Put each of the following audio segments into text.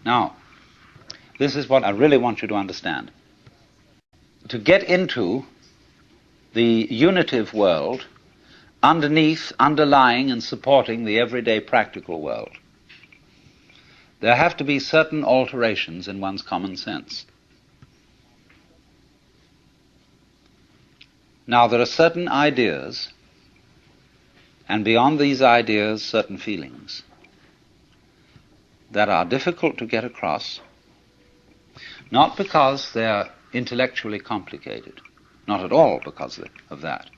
Now, this is what I really want you to understand. To get into the unitive world, underneath, underlying, and supporting the everyday practical world, there have to be certain alterations in one's common sense. Now, there are certain ideas, and beyond these ideas, certain feelings that are difficult to get across, not because they're intellectually complicated, not at all because of that,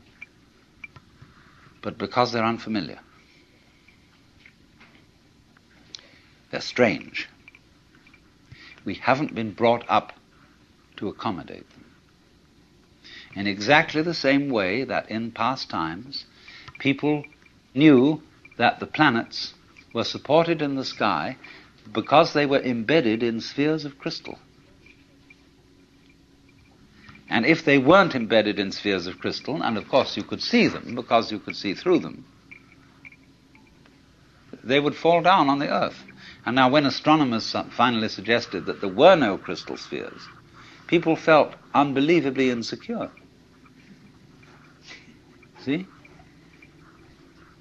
but because they're unfamiliar. They're strange. We haven't been brought up to accommodate them. In exactly the same way that in past times, people knew that the planets were supported in the sky because they were embedded in spheres of crystal. And if they weren't embedded in spheres of crystal, and of course you could see them because you could see through them, they would fall down on the Earth. And now when astronomers finally suggested that there were no crystal spheres, people felt unbelievably insecure. See?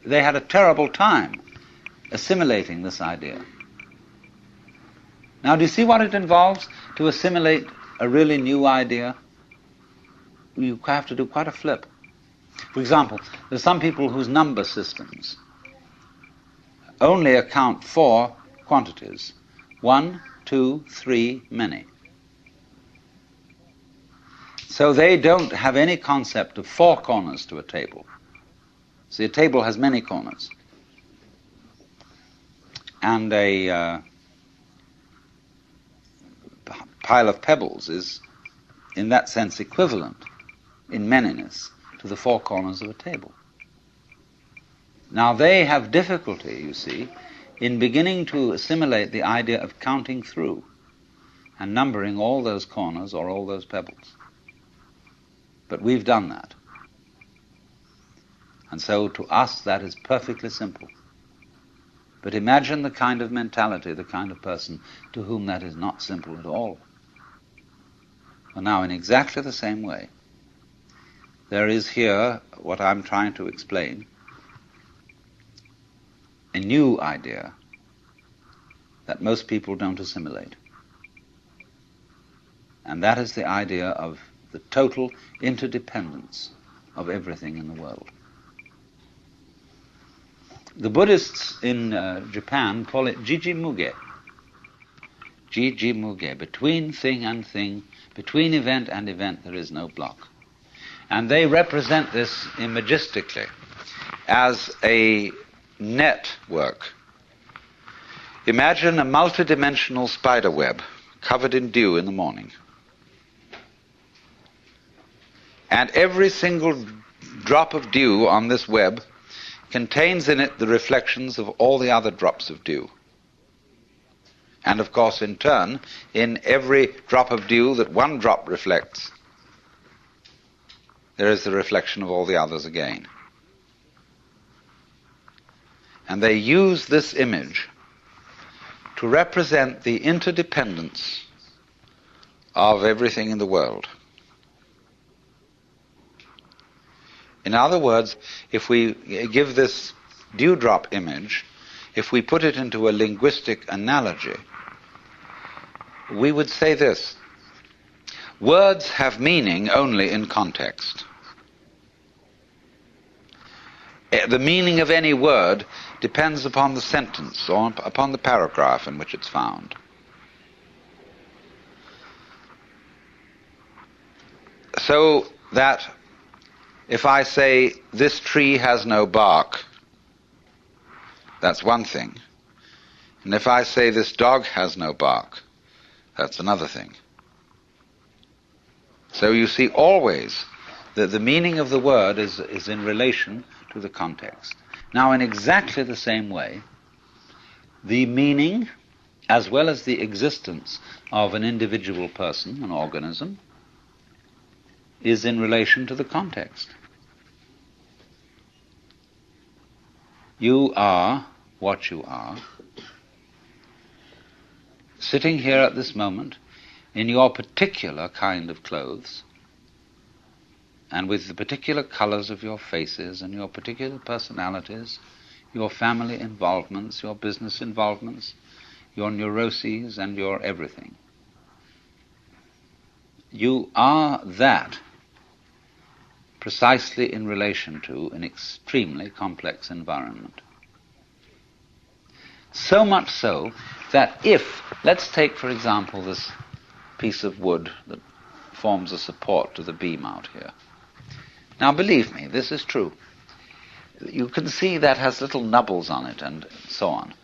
They had a terrible time assimilating this idea. Now, do you see what it involves to assimilate a really new idea? You have to do quite a flip. For example, there's some people whose number systems only account for quantities: 1, 2, 3, many. So they don't have any concept of 4 corners to a table. See, a table has many corners. And a pile of pebbles is, in that sense, equivalent in manyness to the 4 corners of a table. Now they have difficulty, you see, in beginning to assimilate the idea of counting through and numbering all those corners or all those pebbles. But we've done that. And so to us that is perfectly simple. But imagine the kind of mentality, the kind of person to whom that is not simple at all. Well, now, in exactly the same way, there is here what I'm trying to explain, a new idea that most people don't assimilate. And that is the idea of the total interdependence of everything in the world. The Buddhists in Japan call it Jiji-muge. Jiji-muge. Between thing and thing, between event and event, there is no block. And they represent this imagistically as a network. Imagine a multidimensional spider web covered in dew in the morning. And every single drop of dew on this web contains in it the reflections of all the other drops of dew. And of course, in turn, in every drop of dew that one drop reflects, there is the reflection of all the others again. And they use this image to represent the interdependence of everything in the world. In other words, if we give this dewdrop image, if we put it into a linguistic analogy, we would say this: words have meaning only in context. The meaning of any word depends upon the sentence or upon the paragraph in which it's found. So that if I say, this tree has no bark, that's one thing. And if I say, this dog has no bark, that's another thing. So you see always that the meaning of the word is in relation to the context. Now, in exactly the same way, the meaning as well as the existence of an individual person, an organism, is in relation to the context. You are what you are sitting here at this moment in your particular kind of clothes, and with the particular colors of your faces and your particular personalities, your family involvements, your business involvements, your neuroses and your everything. You are that precisely in relation to an extremely complex environment. So much so that if, let's take for example this piece of wood that forms a support to the beam out here. Now believe me, this is true. You can see that has little nubbles on it and so on.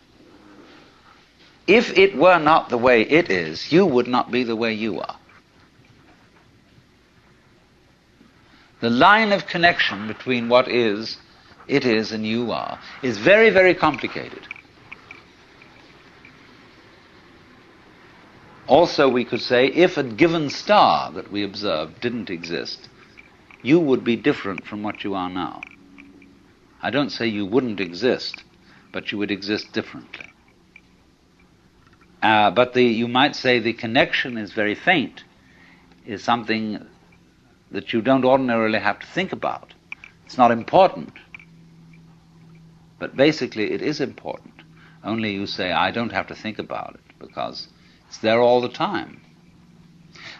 If it were not the way it is, you would not be the way you are. The line of connection between what is, it is, and you are is very, very complicated. Also, we could say, if a given star that we observe didn't exist, you would be different from what you are now. I don't say you wouldn't exist, but you would exist differently. But you might say the connection is very faint, is something that you don't ordinarily have to think about. It's not important. But basically it is important. Only you say, I don't have to think about it, because it's there all the time.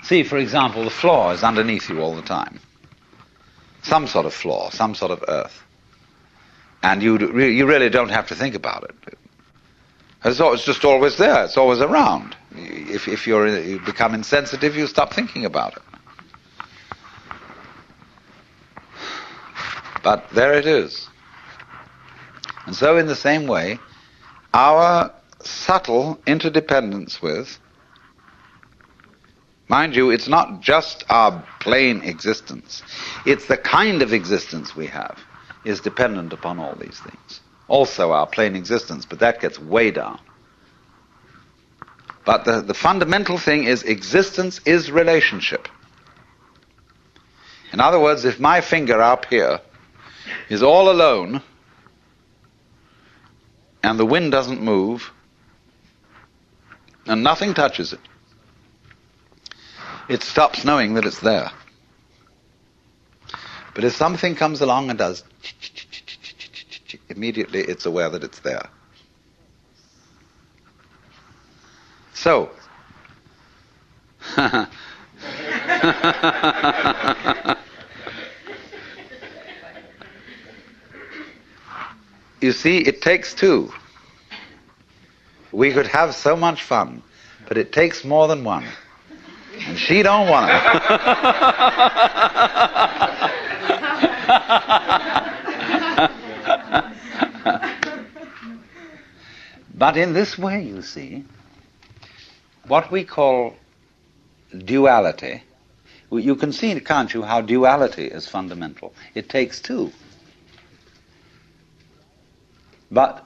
See, for example, the floor is underneath you all the time. Some sort of floor, some sort of earth. And you really don't have to think about it. It's just always there. It's always around. If you become insensitive, you stop thinking about it. But there it is. And so in the same way, our subtle interdependence with, mind you, it's not just our plain existence. It's the kind of existence we have is dependent upon all these things. Also our plain existence, but that gets way down. But the fundamental thing is existence is relationship. In other words, if my finger up here is all alone and the wind doesn't move and nothing touches it, it stops knowing that it's there. But if something comes along and does, immediately it's aware that it's there. So, you see, it takes two. We could have so much fun, but it takes more than one. And she don't want it. But in this way, you see, what we call duality, you can see, can't you, how duality is fundamental. It takes two. But